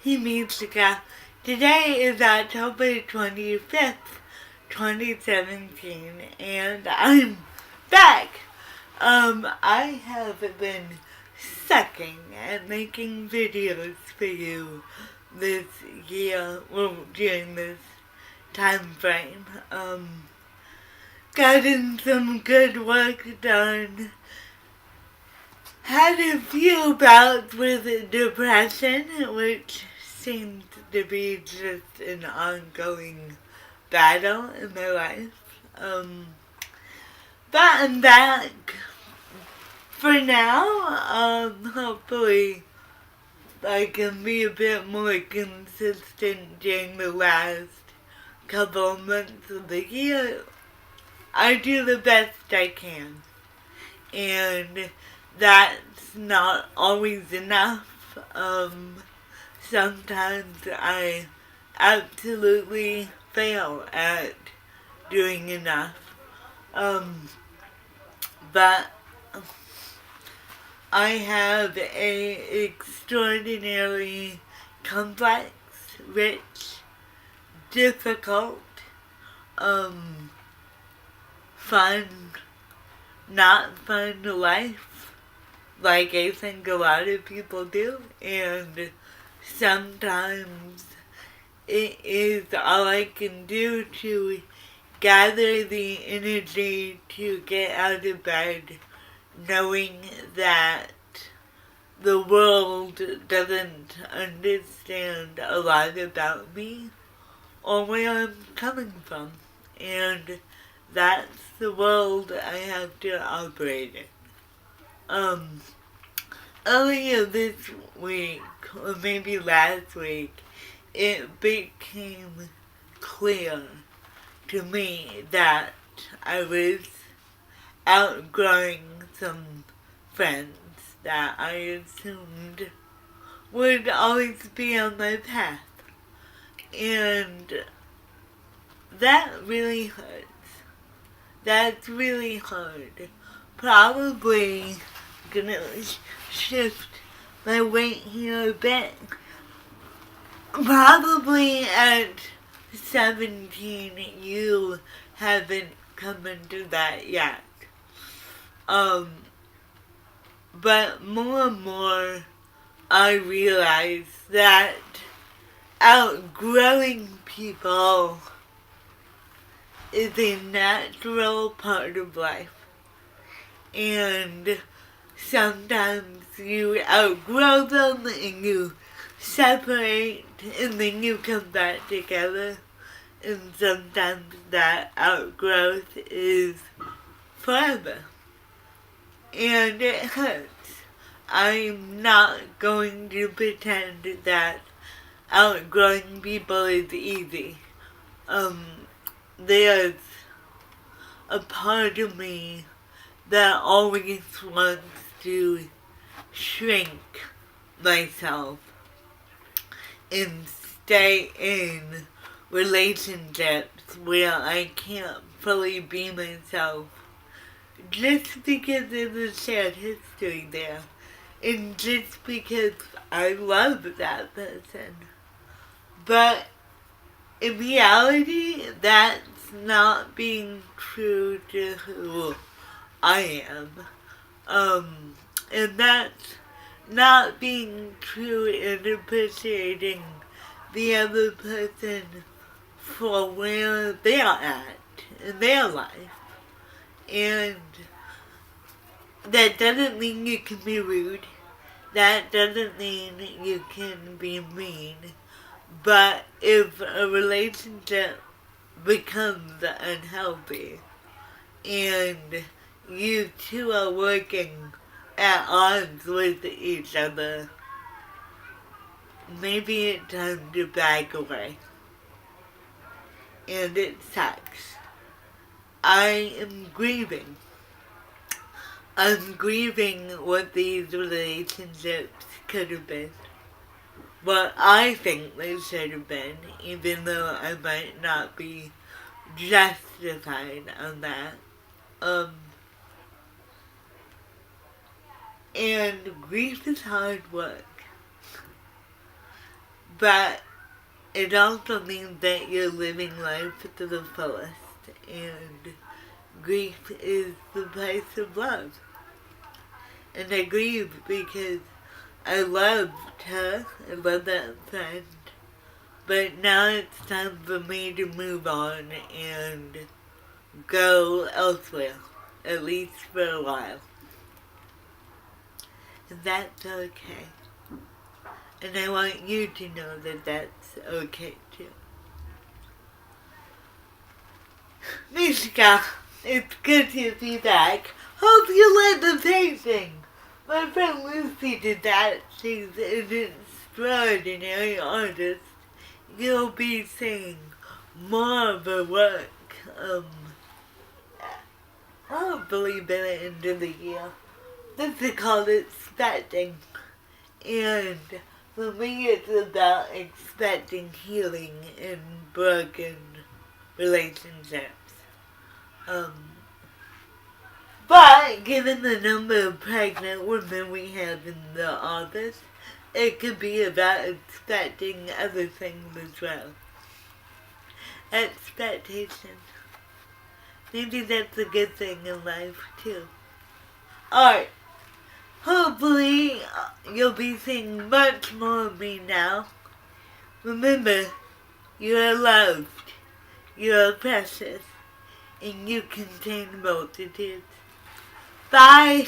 Hey Mitsika. Today is October 25th, 2017, and I'm back. I have been sucking at making videos for you this year, well, during this time frame. Gotten some good work done. Had a few bouts with depression, which seemed to be just an ongoing battle in my life. But I'm back for now. Hopefully I can be a bit more consistent during the last couple of months of the year. I do the best I can. And that's not always enough. Sometimes I absolutely fail at doing enough. But I have a extraordinarily complex, rich, difficult, fun, not fun life, like I think a lot of people do, and sometimes it is all I can do to gather the energy to get out of bed, knowing that the world doesn't understand a lot about me or where I'm coming from, and that's the world I have to operate in. Earlier this week, or maybe last week, it became clear to me that I was outgrowing some friends that I assumed would always be on my path. And that really hurts. That's really hard. Probably gonna shift my weight here a bit. Probably at 17 you haven't come into that yet. But more and more I realize that outgrowing people is a natural part of life. And sometimes you outgrow them and you separate and then you come back together. And sometimes that outgrowth is forever. And it hurts. I'm not going to pretend that outgrowing people is easy. There's a part of me that always wants to shrink myself and stay in relationships where I can't fully be myself just because there's a shared history there and just because I love that person. But in reality, that's not being true to who I am. And that's not being true and appreciating the other person for where they are at in their life. And that doesn't mean you can be rude. That doesn't mean you can be mean. But if a relationship becomes unhealthy and you two are working at odds with each other, maybe it's time to back away. And it sucks. I am grieving. I'm grieving what these relationships could have been. What I think they should have been, even though I might not be justified on that. And grief is hard work. but it also means that you're living life to the fullest, and grief is the price of love. And I grieve because I loved her, I loved that friend, but now it's time for me to move on and go elsewhere, at least for a while. And that's okay. And I want you to know that that's okay too. Mishka, it's good to be back. Hope you like the painting. My friend Lucy did that. She's an extraordinary artist. You'll be seeing more of her work, hopefully by the end of the year. This is called expecting. And for me it's about expecting healing in broken relationships. But given the number of pregnant women we have in the office, it could be about expecting other things as well. Expectation. Maybe that's a good thing in life too. Alright, hopefully you'll be seeing much more of me now. Remember, you are loved, you are precious, and you contain multitudes. Bye!